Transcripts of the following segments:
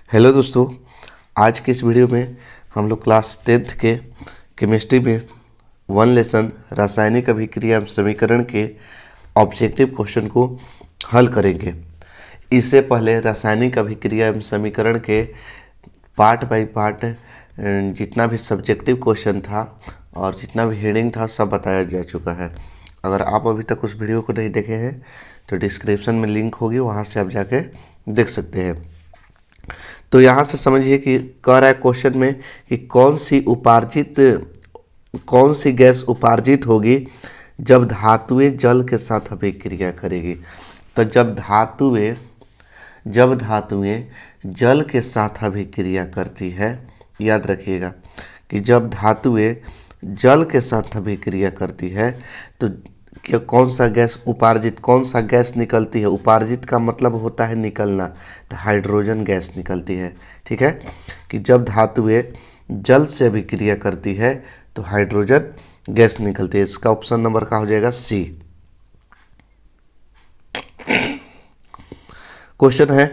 Hello दोस्तों, आज के इस वीडियो में हम लोग क्लास 10th के केमिस्ट्री में वन लेसन रासायनिक अभिक्रिया एवं समीकरण के ऑब्जेक्टिव क्वेश्चन को हल करेंगे। इससे पहले रासायनिक अभिक्रिया एवं समीकरण के पार्ट बाय पार्ट जितना भी सब्जेक्टिव क्वेश्चन था और जितना भी हेडिंग था सब बताया जा चुका है। अगर आप अभी तक उस वीडियो को नहीं देखे हैं तो डिस्क्रिप्शन में लिंक होगी, वहाँ से आप जाके देख सकते हैं। तो यहाँ से समझिए कि कह रहा है क्वेश्चन में कि कौन सी गैस उपार्जित होगी जब धातुएं जल के साथ अभिक्रिया करेगी। तो जब धातुएं जल के साथ अभिक्रिया करती है, याद रखिएगा कि जब धातुएं जल के साथ अभिक्रिया करती है तो कि कौन सा गैस निकलती है। उपार्जित का मतलब होता है निकलना, तो हाइड्रोजन गैस निकलती है। ठीक है कि जब धातुएं जल से अभिक्रिया करती है तो हाइड्रोजन गैस निकलती है। इसका ऑप्शन नंबर का हो जाएगा सी। क्वेश्चन है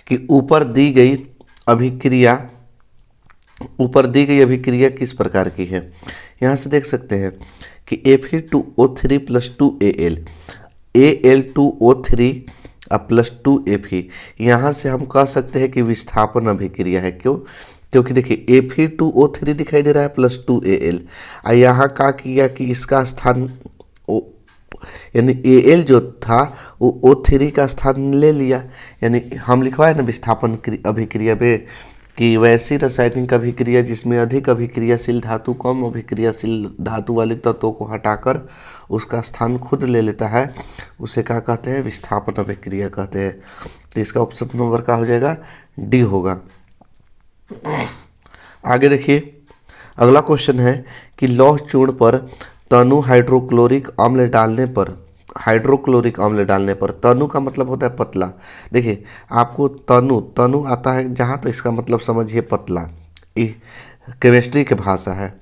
कि ऊपर दी गई अभिक्रिया किस प्रकार की है। यहाँ से देख सकते हैं कि Fe2O3 + 2Al Al2O3 + 2Fe। यहाँ से हम कह सकते हैं कि विस्थापन अभिक्रिया है। क्यों? क्योंकि देखिए Fe2O3 दिखाई दे रहा है + 2Al, और यहाँ क्या किया कि इसका स्थान यानी Al जो था वो O3 का स्थान ले लिया। यानी हम लिखवाए ना विस्थापन अभिक्रिया में कि वैसी रासायनिक अभिक्रिया जिसमें अधिक अभिक्रियाशील धातु कम अभिक्रियाशील धातु वाले तत्वों को हटाकर उसका स्थान खुद ले लेता है, उसे क्या कहते हैं? विस्थापन अभिक्रिया कहते हैं। तो इसका ऑप्शन नंबर का हो जाएगा डी होगा। आगे देखिए, अगला क्वेश्चन है कि लौह चूर्ण पर तनु हाइड्रोक्लोरिक अम्ल डालने पर तनु का मतलब होता है पतला। देखिए आपको तनु आता है जहाँ, तो इसका मतलब समझिए पतला, केमिस्ट्री की भाषा है।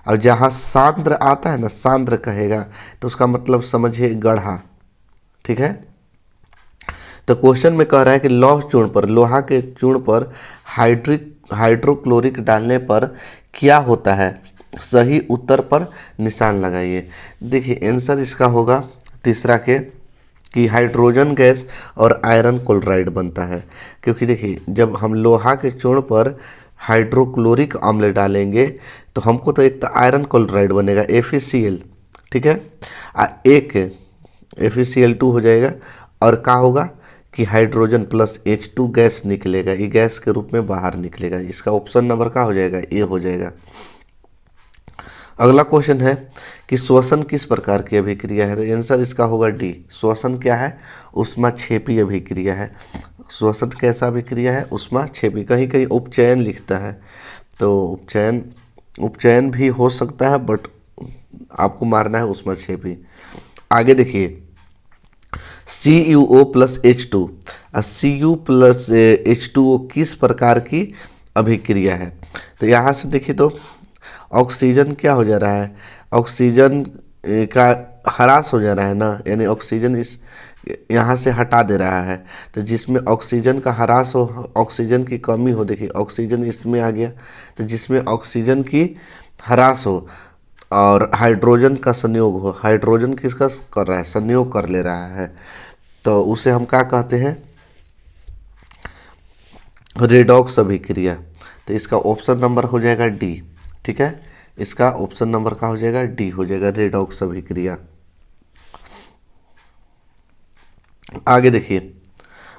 और जहाँ सांद्र आता है ना, सांद्र कहेगा तो उसका मतलब समझिए गढ़ा। ठीक है, तो क्वेश्चन में कह रहा है कि लोहा के चूर्ण पर हाइड्रोक्लोरिक डालने पर क्या होता है। सही उत्तर पर निशान लगाइए। देखिए आंसर इसका होगा तीसरा के कि हाइड्रोजन गैस और आयरन क्लोराइड बनता है। क्योंकि देखिए जब हम लोहा के चूर्ण पर हाइड्रोक्लोरिक अम्ल डालेंगे तो हमको तो एक तो आयरन क्लोराइड बनेगा FeCl, ठीक है, एक FeCl2 हो जाएगा, और क्या होगा कि हाइड्रोजन + H2 गैस निकलेगा, ये गैस के रूप में बाहर निकलेगा। इसका ऑप्शन नंबर का हो जाएगा ए हो जाएगा। अगला क्वेश्चन है कि श्वसन किस प्रकार की अभिक्रिया है। तो आंसर इसका होगा डी। श्वसन क्या है? ऊष्माक्षेपी अभिक्रिया है। श्वसन कैसा अभिक्रिया है? ऊष्माक्षेपी। कहीं कहीं उपचयन लिखता है, तो उपचयन भी हो सकता है, बट आपको मारना है ऊष्माक्षेपी। आगे देखिए, CuO + H2 और Cu + H2O किस प्रकार की अभिक्रिया है। तो यहाँ से देखिए तो ऑक्सीजन क्या हो जा रहा है? ऑक्सीजन का ह्रास हो जा रहा है ना, यानी ऑक्सीजन इस यहाँ से हटा दे रहा है। तो जिसमें ऑक्सीजन का ह्रास हो, ऑक्सीजन की कमी हो, देखिए ऑक्सीजन इसमें आ गया, तो जिसमें ऑक्सीजन की ह्रास हो और हाइड्रोजन का संयोग हो, हाइड्रोजन किसका कर रहा है? संयोग कर ले रहा है, तो उसे हम क्या कहते हैं? रेडॉक्स अभिक्रिया। तो इसका ऑप्शन नंबर हो जाएगा डी। ठीक है, इसका ऑप्शन नंबर का हो जाएगा डी हो जाएगा, रेडॉक्स अभिक्रिया। आगे देखिए,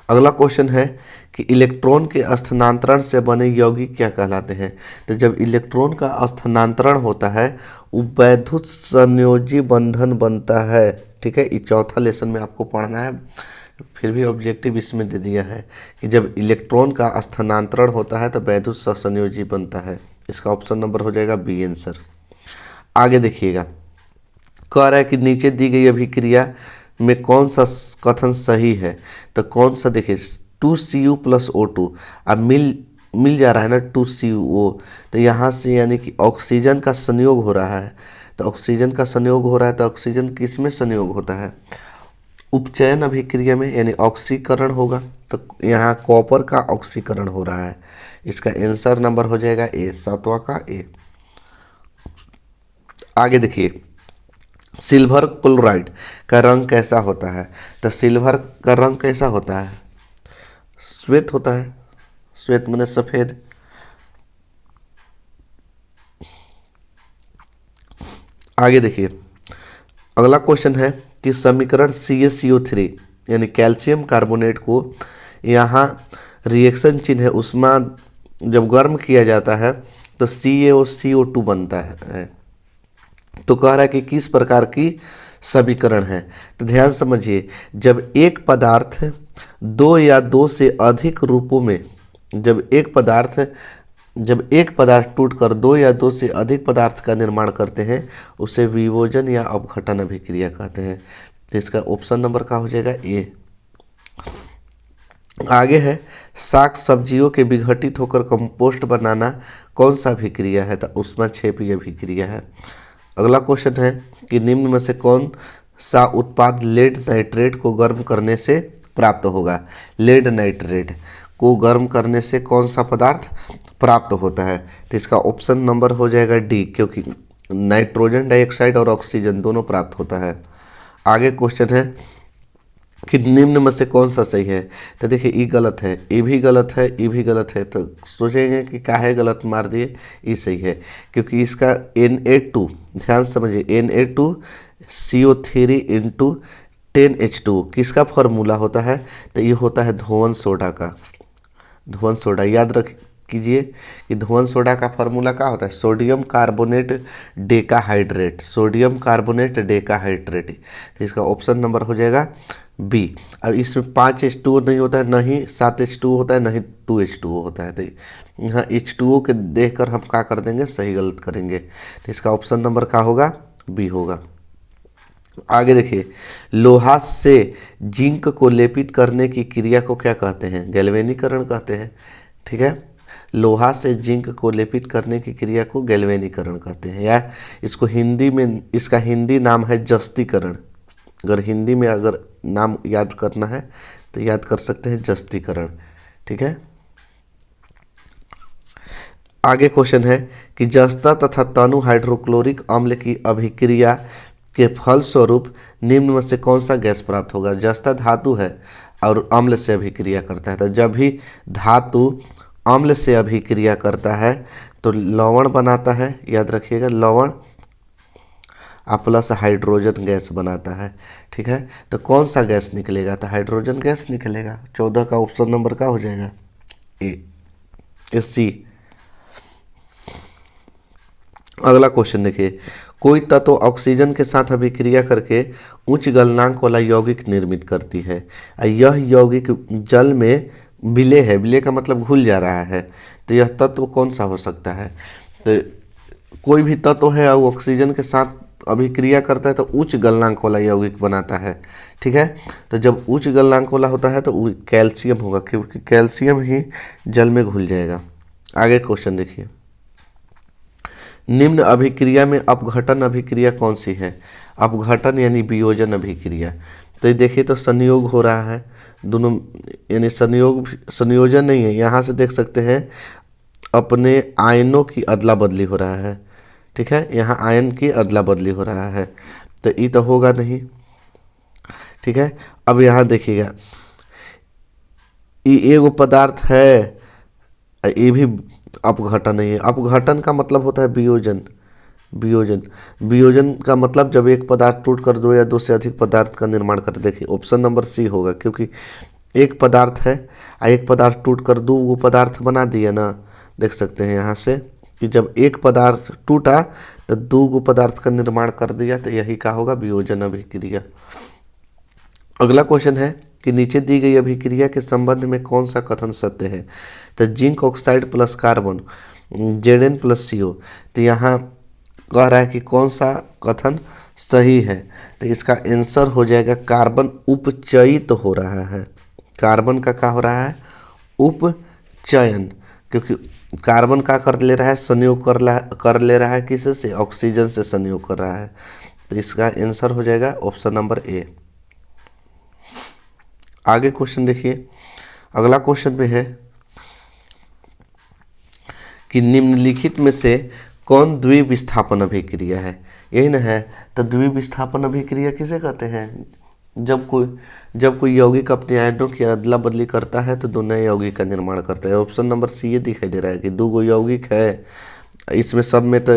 अगला क्वेश्चन है कि इलेक्ट्रॉन के स्थानांतरण से बने यौगिक क्या कहलाते हैं। तो जब इलेक्ट्रॉन का स्थानांतरण होता है वो वैद्युत संयोजी बंधन बनता है। ठीक है, ये चौथा लेसन में आपको पढ़ना है, फिर भी ऑब्जेक्टिव इसमें दे दिया है कि जब इलेक्ट्रॉन का स्थानांतरण होता है तो वैद्युत सहसंयोजी बनता है। इसका ऑप्शन नंबर हो जाएगा बी आंसर। आगे देखिएगा, कह रहा है कि नीचे दी गई अभिक्रिया में कौन सा कथन सही है। तो कौन सा? देखिए 2Cu + O2, अब मिल जा रहा है ना 2CuO, तो यहाँ से यानी कि ऑक्सीजन का संयोग हो रहा है। तो ऑक्सीजन का संयोग हो रहा है, तो ऑक्सीजन किस में संयोग होता है? उपचयन अभिक्रिया में यानी ऑक्सीकरण होगा, तो यहाँ कॉपर का ऑक्सीकरण हो रहा है। इसका आंसर नंबर हो जाएगा ए, 7वां का ए। आगे देखिए, सिल्वर क्लोराइड का रंग कैसा होता है? तो सिल्वर का रंग कैसा होता है? श्वेत होता है। श्वेत माने सफेद। आगे देखिए, अगला क्वेश्चन है कि समीकरण CaCO3 यानी कैल्शियम कार्बोनेट को यहाँ रिएक्शन चिन्ह है उष्मा जब गर्म किया जाता है तो CaCO2 बनता है। तो कह रहा है कि किस प्रकार की समीकरण है? तो ध्यान समझिए, जब एक पदार्थ दो या दो से अधिक रूपों में, जब एक पदार्थ टूटकर दो या दो से अधिक पदार्थ का निर्माण करते हैं उसे विभोजन या अपघटन अभिक्रिया कहते हैं। तो इसका ऑप्शन नंबर क्या हो जाएगा? ए। आगे है, साग सब्जियों के विघटित होकर कंपोस्ट बनाना कौन सा अभिक्रिया है? तो ऊष्माक्षेपी अभिक्रिया है। अगला क्वेश्चन है कि निम्न में से कौन सा उत्पाद लेड नाइट्रेट को गर्म करने से प्राप्त होगा? लेड नाइट्रेट को गर्म करने से कौन सा पदार्थ प्राप्त होता है? तो इसका ऑप्शन नंबर हो जाएगा डी, क्योंकि नाइट्रोजन डाइऑक्साइड और ऑक्सीजन दोनों प्राप्त होता है। आगे क्वेश्चन है कि निम्न में से कौन सा सही है? तो देखिए, ई गलत है, ये भी गलत है, ये भी गलत है। तो सोचेंगे कि काहे गलत मार दिए, ये सही है क्योंकि इसका Na2, ध्यान समझिए, Na2CO3 इंटू 10H2 किसका फॉर्मूला होता है? तो ये होता है धोवन सोडा का। धोवन सोडा याद रख कीजिए कि धोवन सोडा का फॉर्मूला क्या होता है? Sodium carbonate decahydrate, sodium carbonate decahydrate. तो इसका ऑप्शन नंबर हो जाएगा बी। अब इसमें 5H2O नहीं होता है, ना ही 7H2O होता है, ना ही 2H2O होता है। तो यहाँ H2O के देखकर हम क्या कर देंगे? सही गलत करेंगे। तो इसका ऑप्शन नंबर क्या होगा? बी होगा। आगे देखिए, लोहा से जिंक को लेपित करने की क्रिया को क्या कहते हैं? गैल्वेनीकरण कहते हैं। ठीक है, लोहा से जिंक को लेपित करने की क्रिया को गैल्वेनीकरण कहते हैं, या इसको हिंदी में, इसका हिंदी नाम है जस्तीकरण। अगर हिंदी में अगर नाम याद करना है तो याद कर सकते हैं जस्तीकरण। ठीक है, आगे क्वेश्चन है कि जस्ता तथा तनु हाइड्रोक्लोरिक अम्ल की अभिक्रिया के फलस्वरूप निम्न में से कौन सा गैस प्राप्त होगा? जस्ता धातु है और अम्ल से अभिक्रिया करता है, तो जब भी धातु अम्ल से अभिक्रिया करता है तो लवण बनाता है। याद रखिएगा, लवण प्लस हाइड्रोजन गैस बनाता है। ठीक है, तो कौन सा गैस निकलेगा? तो हाइड्रोजन गैस निकलेगा। 14 का ऑप्शन नंबर क्या हो जाएगा? ए, सी। अगला क्वेश्चन देखिए, कोई तत्व ऑक्सीजन के साथ अभिक्रिया करके उच्च गलनांक वाला यौगिक निर्मित करती है। यह यौगिक जल में विलय है, विलय का मतलब घुल जा रहा है। तो यह तत्व कौन सा हो सकता है? तो कोई भी तत्व है और ऑक्सीजन के साथ अभिक्रिया करता है तो उच्च गलनांक वाला यौगिक बनाता है। ठीक है, तो जब उच्च गलनांक वाला होता है तो कैल्शियम होगा, क्योंकि कैल्शियम ही जल में घुल जाएगा। आगे क्वेश्चन देखिए, निम्न अभिक्रिया में अपघटन अभिक्रिया कौन सी है? अपघटन यानी वियोजन अभिक्रिया। तो ये देखिए, तो संयोग हो रहा है दोनों, यानी संयोजन नहीं है। यहाँ से देख सकते हैं अपने आयनों की अदला बदली हो रहा है। ठीक है, यहाँ आयन की अदला बदली हो रहा है, तो ये तो होगा नहीं। ठीक है, अब यहाँ देखिएगा, ये एगो पदार्थ है, ये भी अपघटन नहीं है। अपघटन का मतलब होता है वियोजन। वियोजन का मतलब जब एक पदार्थ टूटकर दो या दो से अधिक पदार्थ का निर्माण करते। देखिए, ऑप्शन नंबर सी होगा, क्योंकि एक पदार्थ है और एक पदार्थ टूटकर दो वो पदार्थ बना दिया ना। देख सकते हैं यहाँ से कि जब एक पदार्थ टूटा तो दो गो पदार्थ का निर्माण कर दिया, तो यही का होगा? वियोजन अभिक्रिया। अगला क्वेश्चन है कि नीचे दी गई अभिक्रिया के संबंध में कौन सा कथन सत्य है? तो zinc oxide plus carbon Zn plus CO। तो यहाँ कह रहा है कि कौन सा कथन सही है? तो इसका आंसर हो जाएगा कार्बन उपचयित हो रहा है। कार्बन का क्या हो रहा है? उपचयन, क्योंकि कार्बन का कर ले रहा है? संयोग कर ले रहा है किससे से? ऑक्सीजन से संयोग कर रहा है। तो इसका आंसर हो जाएगा ऑप्शन नंबर ए। आगे क्वेश्चन देखिए, अगला क्वेश्चन में है कि निम्नलिखित में से कौन द्विविस्थापन अभिक्रिया है। यही ना है, तो द्विविस्थापन अभिक्रिया किसे कहते हैं? जब कोई यौगिक अपने आयनों की अदला बदली करता है तो दो नए यौगिक का निर्माण करता है। ऑप्शन नंबर सी ये दिखाई दे रहा है कि दो गो यौगिक है, इसमें सब में तो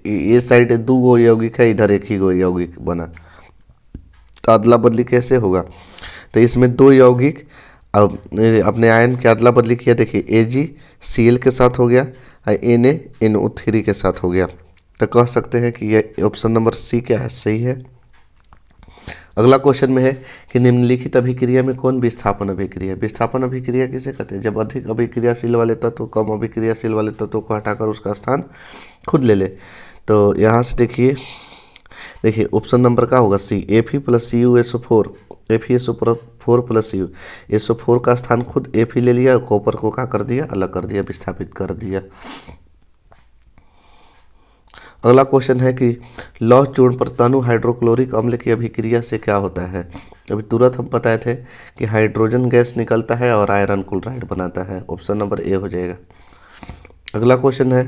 ये साइड दो गो यौगिक है, इधर एक ही गो यौगिक बना, तो अदला बदली कैसे होगा? तो इसमें दो यौगिक अब अपने आयन की अदला बदली किया। देखिए AgCl के साथ हो गया और NaNO3 के साथ हो गया, तो कह सकते हैं कि ये ऑप्शन नंबर सी क्या है, सही है। अगला क्वेश्चन में है कि निम्नलिखित अभिक्रिया में कौन विस्थापन अभिक्रिया? विस्थापन अभिक्रिया किसे कहते हैं? जब अधिक अभिक्रियाशील वाले तत्व कम अभिक्रियाशील वाले तत्वों को हटाकर उसका स्थान खुद ले ले। तो यहाँ से देखिए ऑप्शन नंबर का होगा सी, Fe + CuSO4, FeSO4 + Cu, SO4 का स्थान खुद Fe ले लिया, कॉपर को क्या कर दिया, अलग कर दिया, विस्थापित कर दिया। अगला क्वेश्चन है कि लौह चूर्ण परमाणु हाइड्रोक्लोरिक अम्ल की अभिक्रिया से क्या होता है? अभी तुरंत हम बताए थे कि हाइड्रोजन गैस निकलता है और आयरन क्लोराइड बनाता है, ऑप्शन नंबर ए हो जाएगा। अगला क्वेश्चन है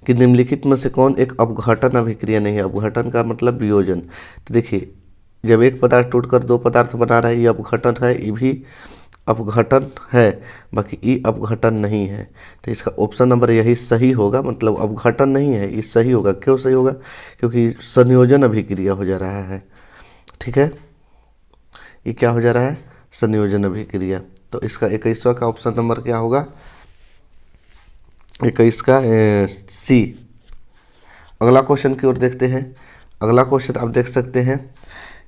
कि निम्नलिखित में से कौन एक अपघटन अभिक्रिया नहीं है? अपघटन का मतलब वियोजन। तो देखिए जब एक पदार्थ टूटकर दो पदार्थ बना रहा है, ये अपघटन है, ये भी अपघटन है, बाकी ई अपघटन नहीं है। तो इसका ऑप्शन नंबर यही सही होगा, मतलब अपघटन नहीं है, ये सही होगा। क्यों सही होगा? क्योंकि संयोजन अभिक्रिया हो जा रहा है। ठीक है, ये क्या हो जा रहा है? संयोजन अभिक्रिया। तो इसका 21वां का ऑप्शन नंबर क्या होगा? 21 का सी। अगला क्वेश्चन की ओर देखते हैं। अगला क्वेश्चन आप देख सकते हैं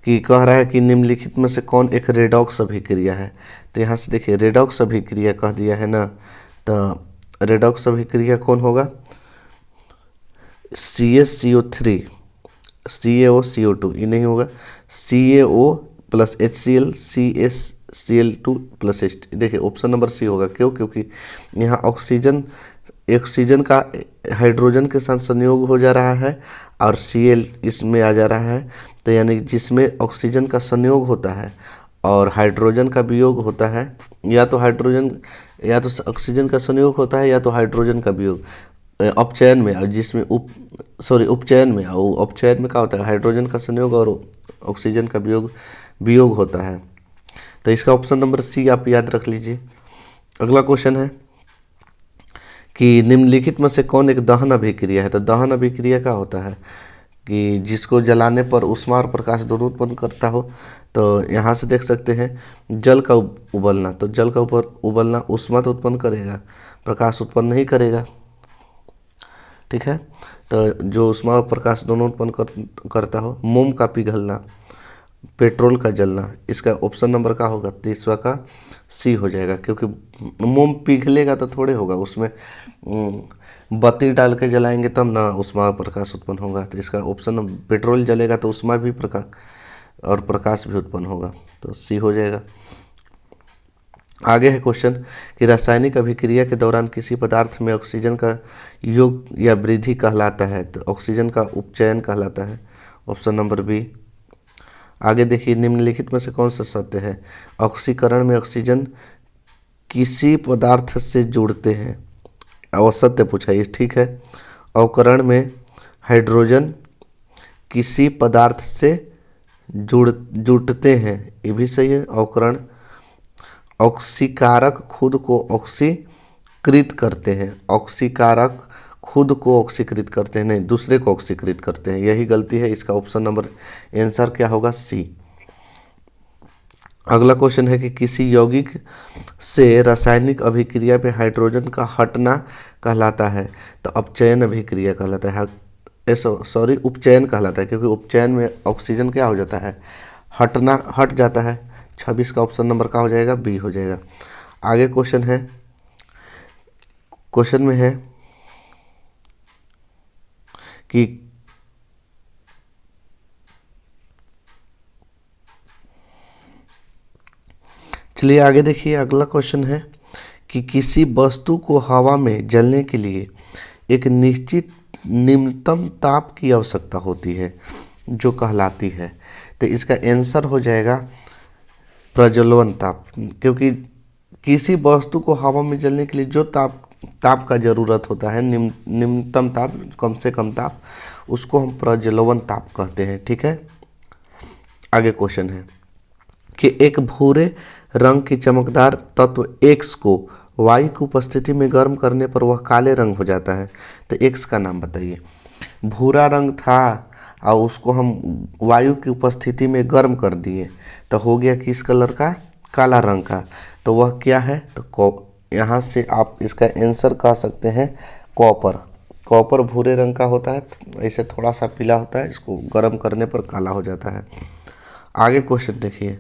कि कह रहा है कि निम्नलिखित में से कौन एक रेडॉक्स अभिक्रिया है? तो यहाँ से देखिए रेडॉक्स अभिक्रिया कह दिया है ना, तो रेडॉक्स अभिक्रिया कौन होगा? CaCO3 CaOCO2, ये नहीं होगा, CaO + HCl CaCl2 + H। देखिए ऑप्शन नंबर सी होगा। क्यों? क्योंकि यहाँ ऑक्सीजन का हाइड्रोजन के साथ संयोग हो जा रहा है और Cl इसमें आ जा रहा है, तो यानी जिसमें ऑक्सीजन का संयोग होता है और हाइड्रोजन का वियोग होता है, या तो ऑक्सीजन का संयोग होता है या तो हाइड्रोजन का वियोग अपचयन में, और जिसमें उपचयन में, और अपचयन में क्या होता है? हाइड्रोजन का संयोग और ऑक्सीजन का वियोग होता है। तो इसका ऑप्शन नंबर सी आप याद रख लीजिए। अगला क्वेश्चन है कि निम्नलिखित में से कौन एक दहन अभिक्रिया है? तो दहन अभिक्रिया क्या होता है कि जिसको जलाने पर ऊष्मा और प्रकाश दोनों उत्पन्न करता हो। तो यहाँ से देख सकते हैं जल का उबलना, तो जल का ऊपर उबलना ऊष्मा तो उत्पन्न करेगा, प्रकाश उत्पन्न नहीं करेगा। ठीक है, तो जो ऊष्मा और प्रकाश दोनों उत्पन्न करता हो। मोम का पिघलना, पेट्रोल का जलना, इसका ऑप्शन नंबर का होगा 23वां का सी हो जाएगा। क्योंकि मोम पिघलेगा तो थोड़े होगा, उसमें बत्ती डाल के जलाएंगे तब ना ऊष्मा और प्रकाश उत्पन्न होगा। तो इसका ऑप्शन पेट्रोल जलेगा तो ऊष्मा भी और प्रकाश भी उत्पन्न होगा, तो सी हो जाएगा। आगे है क्वेश्चन कि रासायनिक अभिक्रिया के दौरान किसी पदार्थ में ऑक्सीजन का योग या वृद्धि कहलाता है? तो ऑक्सीजन का उपचयन कहलाता है, ऑप्शन नंबर बी। आगे देखिए निम्नलिखित में से कौन सा सत्य है? ऑक्सीकरण में ऑक्सीजन किसी पदार्थ से जुड़ते हैं, असत्य पूछा ये, ठीक है। अवकरण में हाइड्रोजन किसी पदार्थ से जुड़ते हैं, ये भी सही है। अवकरण ऑक्सीकारक खुद को ऑक्सीकृत करते हैं, ऑक्सीकारक खुद को ऑक्सीकृत करते हैं, नहीं दूसरे को ऑक्सीकृत करते हैं, यही गलती है। इसका ऑप्शन नंबर आंसर क्या होगा? सी। अगला क्वेश्चन है कि किसी यौगिक से रासायनिक अभिक्रिया में हाइड्रोजन का हटना कहलाता है? तो अपचयन अभिक्रिया कहलाता है, उपचयन कहलाता है, क्योंकि उपचयन में ऑक्सीजन क्या हो जाता है? हट जाता है। 26 का ऑप्शन नंबर का हो जाएगा? बी हो जाएगा। आगे क्वेश्चन में है कि चलिए आगे देखिए। अगला क्वेश्चन है कि किसी वस्तु को हवा में जलने के लिए एक निश्चित निम्नतम ताप की आवश्यकता होती है जो कहलाती है। तो इसका आंसर हो जाएगा प्रज्वलन ताप, क्योंकि किसी वस्तु को हवा में जलने के लिए जो ताप का जरूरत होता है, निम्नतम ताप, कम से कम ताप, उसको हम प्रज्वलन ताप कहते हैं। ठीक है, आगे क्वेश्चन है कि एक भूरे रंग की चमकदार तत्व X को वायु की उपस्थिति में गर्म करने पर वह काले रंग हो जाता है, तो X का नाम बताइए। भूरा रंग था और उसको हम वायु की उपस्थिति में गर्म कर दिए तो हो गया किस कलर का? काला रंग का। तो वह क्या है? तो यहाँ से आप इसका आंसर कह सकते हैं कॉपर। कॉपर भूरे रंग का होता है, ऐसे थोड़ा सा पीला होता है, इसको गर्म करने पर काला हो जाता है। आगे क्वेश्चन देखिए,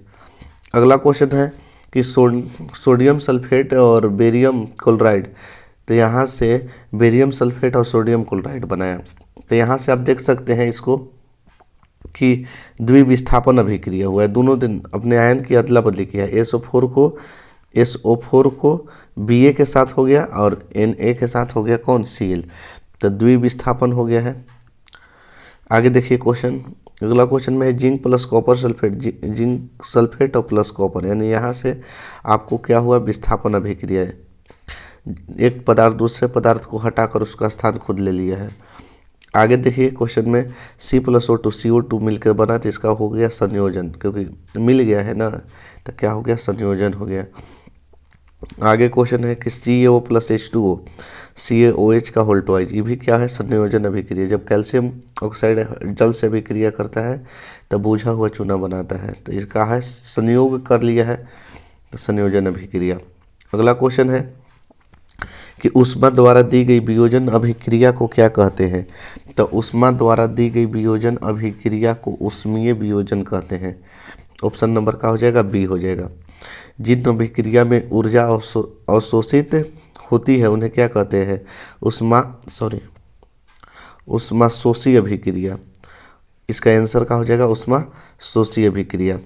अगला क्वेश्चन है कि सोडियम सल्फेट और बेरियम क्लोराइड, तो यहाँ से बेरियम सल्फेट और सोडियम क्लोराइड बनाया। तो यहाँ से आप देख सकते हैं इसको कि द्विविस्थापन अभिक्रिया हुआ है, दोनों दिन अपने आयन की अदला बदली किया है। SO4 को Ba के साथ हो गया और Na के साथ हो गया कौन? Cl, तो द्विविस्थापन हो गया है। आगे देखिए क्वेश्चन, अगला क्वेश्चन में है zinc plus copper sulphate, zinc sulphate और प्लस कॉपर, यानी यहाँ से आपको क्या हुआ? विस्थापन अभिक्रिया है। एक पदार्थ दूसरे पदार्थ को हटाकर उसका स्थान खुद ले लिया है। आगे देखिए क्वेश्चन में C+O2 CO2 मिलकर बना, तो इसका हो गया संयोजन, क्योंकि मिल गया है ना, तो क्या हो गया? संयोजन हो गया। आगे क्वेश्चन है कि CaO प्लस H2O CaOH का होल ट्वाइस, ये भी क्या है? संयोजन अभिक्रिया। जब कैल्शियम ऑक्साइड जल से अभिक्रिया करता है तब बूझा हुआ चूना बनाता है, तो इसका है संयोग कर लिया है, तो संयोजन अभिक्रिया। अगला क्वेश्चन है कि ऊष्मा द्वारा दी गई वियोजन अभिक्रिया को क्या कहते हैं? तो ऊष्मा द्वारा दी गई वियोजन अभिक्रिया को ऊष्मीय वियोजन कहते हैं। ऑप्शन नंबर का हो जाएगा बी हो जाएगा। जिन अभिक्रिया में ऊर्जा अवशोषित होती है उन्हें क्या कहते हैं? ऊष्माशोषी अभिक्रिया। इसका आंसर का हो जाएगा ऊष्माशोषी अभिक्रिया।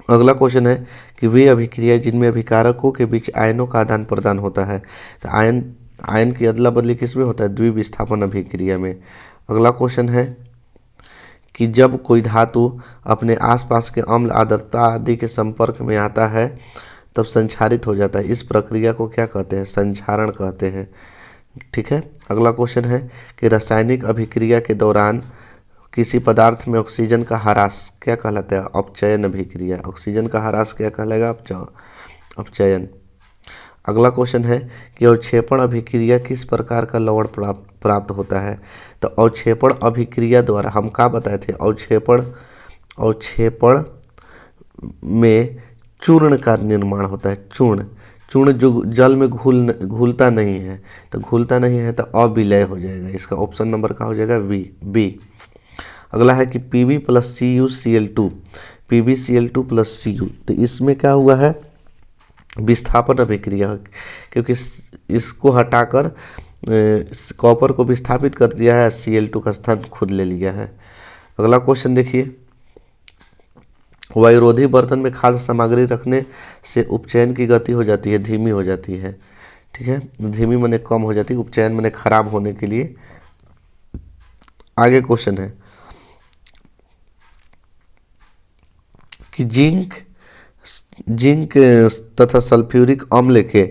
अगला क्वेश्चन है कि वे अभिक्रिया जिनमें अभिकारकों के बीच आयनों का आदान प्रदान होता है, तो आयन की अदला बदली किस में होता है? द्विविस्थापन अभिक्रिया में। अगला क्वेश्चन है कि जब कोई धातु अपने आसपास के अम्ल, आर्द्रता आदि के संपर्क में आता है तब संक्षारित हो जाता है, इस प्रक्रिया को क्या कहते हैं? संक्षारण कहते हैं। ठीक है, अगला क्वेश्चन है कि रासायनिक अभिक्रिया के दौरान किसी पदार्थ में ऑक्सीजन का ह्रास क्या कहलाता है? अपचयन अभिक्रिया। ऑक्सीजन का ह्रास क्या कहलाएगा? अपचयन। अगला क्वेश्चन है कि अवक्षेपण अभिक्रिया किस प्रकार का लवण प्राप्त होता है? तो अवक्षेपण अभिक्रिया द्वारा हम क्या बताए थे? अवक्षेपण में चूर्ण का निर्माण होता है। चूर्ण जो जल में घुलता नहीं है, तो घुलता नहीं है तो अविलय हो जाएगा। इसका ऑप्शन नंबर का हो जाएगा बी। अगला है कि Pb plus CuCl2, PbCl2 plus Cu, तो इसमें क्या हुआ है? विस्थापन अभिक्रिया, क्योंकि इसको हटाकर कॉपर को विस्थापित कर दिया है, Cl2 का स्थान खुद ले लिया है। अगला क्वेश्चन देखिए, वायुरोधी बर्तन में खाद्य सामग्री रखने से उपचयन की गति हो जाती है, धीमी हो जाती है। ठीक है, धीमी माने कम हो जाती है, उपचयन माने खराब होने के लिए। आगे क्वेश्चन है कि जिंक तथा सल्फ्यूरिक अम्ल के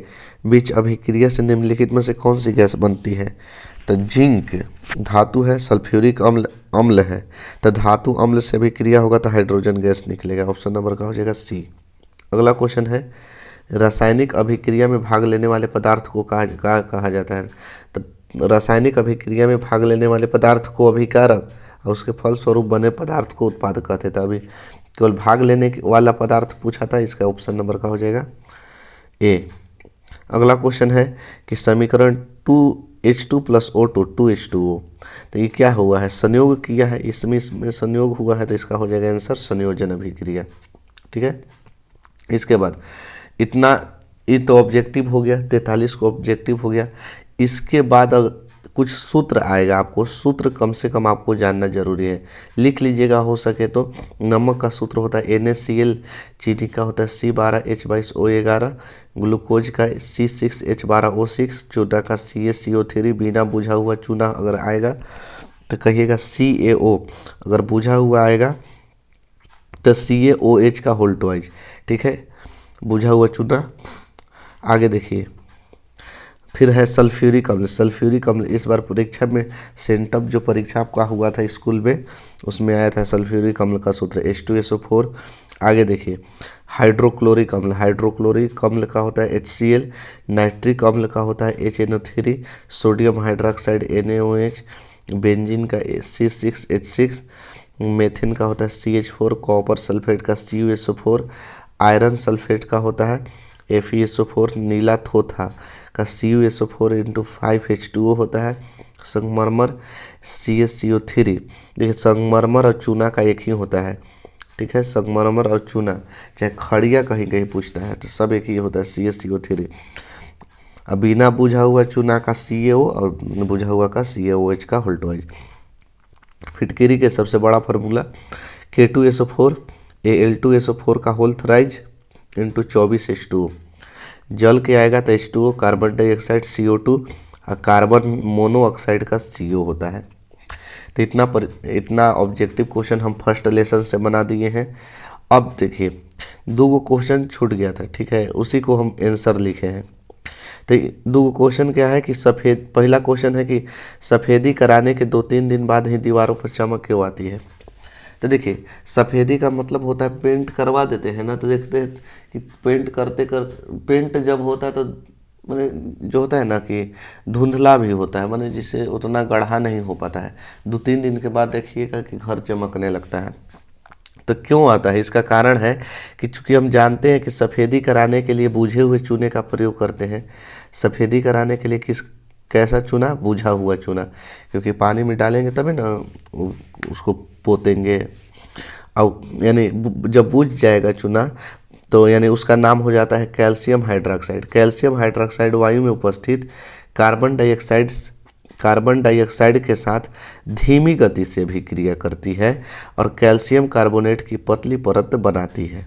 बीच अभिक्रिया से निम्नलिखित में से कौन सी गैस बनती है? तो जिंक धातु है, सल्फ्यूरिक अम्ल है, तो धातु अम्ल से अभिक्रिया होगा तो हाइड्रोजन गैस निकलेगा। ऑप्शन नंबर का हो जाएगा सी। अगला क्वेश्चन है रासायनिक अभिक्रिया में भाग लेने वाले पदार्थ को कहा जाता है? तो रासायनिक अभिक्रिया में भाग लेने वाले पदार्थ को अभिकारक और उसके फलस्वरूप बने पदार्थ को उत्पादक कहते थे। अभी केवल भाग लेने वाला पदार्थ पूछा था, इसका ऑप्शन नंबर का हो जाएगा ए। अगला क्वेश्चन है कि समीकरण 2H2 प्लस O2 2H2O, तो ये क्या हुआ है? संयोग किया है, इसमें संयोग हुआ है, तो इसका हो जाएगा आंसर संयोजन अभिक्रिया। ठीक है, इसके बाद इतना ये तो ऑब्जेक्टिव हो गया, 43 को ऑब्जेक्टिव हो गया। इसके बाद कुछ सूत्र आएगा, आपको सूत्र कम से कम आपको जानना जरूरी है, लिख लीजिएगा हो सके तो। नमक का सूत्र होता है NaCl, चीनी का होता है C12H22O11, ग्लूकोज का C6H12O6, चूना का CaCO3, बिना बुझा हुआ चूना अगर आएगा तो कहिएगा CaO, अगर बुझा हुआ आएगा तो CaOH का होल ट्वाइस। ठीक है, बुझा हुआ चूना। आगे देखिए, फिर है सल्फ्यूरिक अम्ल। सल्फ्यूरिक अम्ल इस बार परीक्षा में सेंटअप जो परीक्षा आपका हुआ था स्कूल में, उसमें आया था सल्फ्यूरिक अम्ल का सूत्र H2SO4। आगे देखिए, हाइड्रोक्लोरिक अम्ल। हाइड्रोक्लोरिक अम्ल का होता है HCl। नाइट्रिक अम्ल का होता है HNO3। Sodium hydroxide NaOH। Benzene का C6H6। मेथिन का होता है CH4। कॉपर सल्फेट का CuSO4। आयरन सल्फेट का होता है FeSO4। नीला थोथा का CuSO4 × 5H2O होता है। संगमरमर CaCO3। देखिए, संगमरमर और चूना का एक ही होता है। ठीक है, संगमरमर और चूना, चाहे खड़िया कहीं कहीं पूछता है तो सब एक ही होता है CaCO3। अब बिना बुझा हुआ चूना का CaO और बुझा हुआ का CaOH का होल ट्वाइस। फिटकिरी के सबसे बड़ा फार्मूला K2SO4 Al2SO4 का होल थ्राइज × 24H2O। जल के आएगा तो H2O, कार्बन डाइऑक्साइड CO2 और कार्बन मोनोऑक्साइड का CO होता है। तो इतना ऑब्जेक्टिव क्वेश्चन हम फर्स्ट लेसन से बना दिए हैं। अब देखिए, 2 क्वेश्चन छूट गया था। ठीक है, उसी को हम आंसर लिखे हैं। तो 2 क्वेश्चन क्या है कि पहला क्वेश्चन है कि सफ़ेदी कराने के 2-3 दिन बाद ही दीवारों पर चमक क्यों आती है। तो देखिए, सफ़ेदी का मतलब होता है पेंट करवा देते हैं ना, तो देखते हैं कि पेंट जब होता है तो मैंने जो होता है ना कि धुंधला भी होता है, मैंने जिससे उतना गाढ़ा नहीं हो पाता है। 2-3 दिन के बाद देखिएगा कि घर चमकने लगता है। तो क्यों आता है, इसका कारण है कि चूँकि हम जानते हैं कि सफ़ेदी कराने के लिए बुझे हुए चूने का प्रयोग करते हैं। सफ़ेदी कराने के लिए कैसा चूना, बुझा हुआ चूना, क्योंकि पानी में डालेंगे तभी ना उसको पोतेंगे। और यानी जब बुझ जाएगा चूना तो यानी उसका नाम हो जाता है कैल्शियम हाइड्रोक्साइड। कैल्शियम हाइड्रोक्साइड वायु में उपस्थित कार्बन डाइऑक्साइड के साथ धीमी गति से भी क्रिया करती है और कैल्शियम कार्बोनेट की पतली परत बनाती है।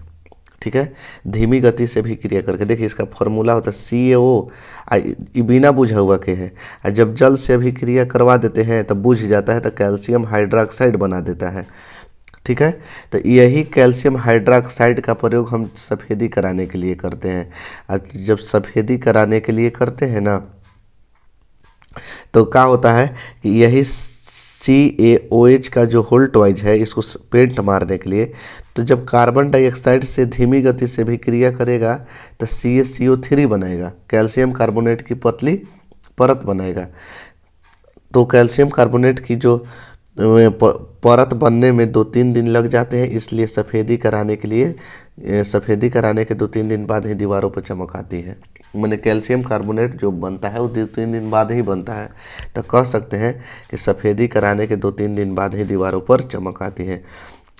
ठीक है, धीमी गति से भी क्रिया करके। देखिए, इसका फॉर्मूला होता है CaO, बिना बुझा हुआ के है। जब जल से भी क्रिया करवा देते हैं तब बुझ जाता है तो कैल्शियम हाइड्रोक्साइड बना देता है। ठीक है, तो यही कैल्शियम हाइड्रोक्साइड का प्रयोग हम सफ़ेदी कराने के लिए करते हैं। जब सफ़ेदी कराने के लिए करते हैं ना, तो क्या होता है कि यही CaOH का जो होल ट्वाइस है, इसको पेंट मारने के लिए, तो जब कार्बन डाइऑक्साइड से धीमी गति से भी क्रिया करेगा तो CaCO3 बनाएगा, कैल्शियम कार्बोनेट की पतली परत बनाएगा। तो कैल्शियम कार्बोनेट की जो परत बनने में 2-3 दिन लग जाते हैं, इसलिए सफ़ेदी कराने के 2-3 दिन बाद ही दीवारों पर चमक आती है। मैंने कैल्शियम कार्बोनेट जो बनता है वो 2-3 दिन बाद ही बनता है, तो कह सकते हैं कि सफ़ेदी कराने के 2-3 दिन बाद ही दीवारों पर चमक आती है।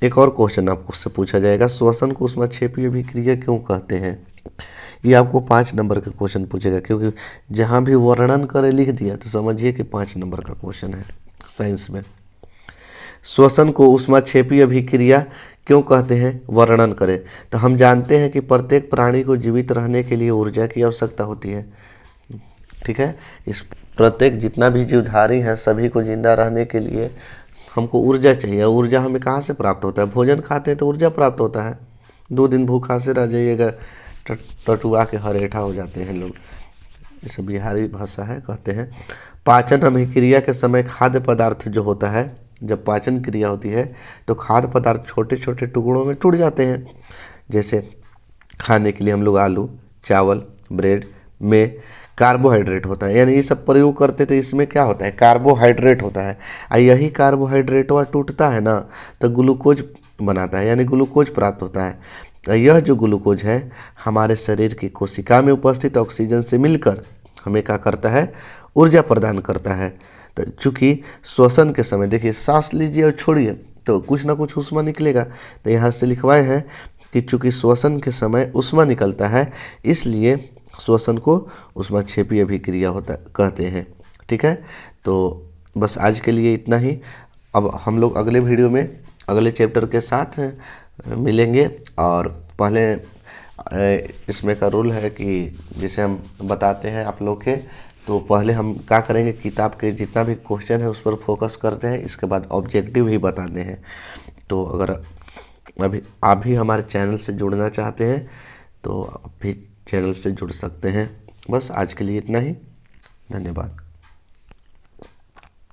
एक और क्वेश्चन आपको उससे पूछा जाएगा, श्वसन को ऊष्माक्षेपीय अभिक्रिया क्यों कहते हैं। ये आपको 5 नंबर का क्वेश्चन पूछेगा, क्योंकि जहाँ भी वर्णन करे लिख दिया तो समझिए कि 5 नंबर का क्वेश्चन है साइंस में। श्वसन को ऊष्माक्षेपीय अभिक्रिया क्यों कहते हैं, वर्णन करें। तो हम जानते हैं कि प्रत्येक प्राणी को जीवित रहने के लिए ऊर्जा की आवश्यकता होती है। ठीक है, इस प्रत्येक जितना भी जीवधारी है सभी को जिंदा रहने के लिए हमको ऊर्जा चाहिए। ऊर्जा हमें कहाँ से प्राप्त होता है, भोजन खाते हैं तो ऊर्जा प्राप्त होता है। 2 दिन भूखा से रह जाइएगा, टटुआ के हरेठा हो जाते हैं लोग, इसे बिहारी भाषा है, कहते हैं। पाचन अभिक्रिया के समय खाद्य पदार्थ जो होता है, जब पाचन क्रिया होती है तो खाद्य पदार्थ छोटे छोटे टुकड़ों में टूट जाते हैं। जैसे खाने के लिए हम लोग आलू, चावल, ब्रेड में कार्बोहाइड्रेट होता है, यानी ये सब प्रयोग करते तो इसमें क्या होता है, कार्बोहाइड्रेट होता है। और यही कार्बोहाइड्रेट टूटता है ना तो ग्लूकोज बनाता है, यानी ग्लूकोज प्राप्त होता है। यह जो ग्लूकोज है हमारे शरीर की कोशिका में उपस्थित ऑक्सीजन से मिलकर हमें क्या करता है, ऊर्जा प्रदान करता है। तो चूँकि श्वसन के समय देखिए, सांस लीजिए और छोड़िए तो कुछ ना कुछ ऊष्मा निकलेगा। तो यहाँ से लिखवाए हैं कि चूँकि श्वसन के समय ऊष्मा निकलता है, इसलिए श्वसन को ऊष्माक्षेपीय अभिक्रिया होता कहते हैं। ठीक है, तो बस आज के लिए इतना ही। अब हम लोग अगले वीडियो में अगले चैप्टर के साथ मिलेंगे। और पहले इसमें का रूल है कि जिसे हम बताते हैं आप लोग के, तो पहले हम क्या करेंगे, किताब के जितना भी क्वेश्चन है उस पर फोकस करते हैं, इसके बाद ऑब्जेक्टिव ही बताते हैं। तो अगर अभी आप भी हमारे चैनल से जुड़ना चाहते हैं तो आप भी चैनल से जुड़ सकते हैं। बस आज के लिए इतना ही। धन्यवाद।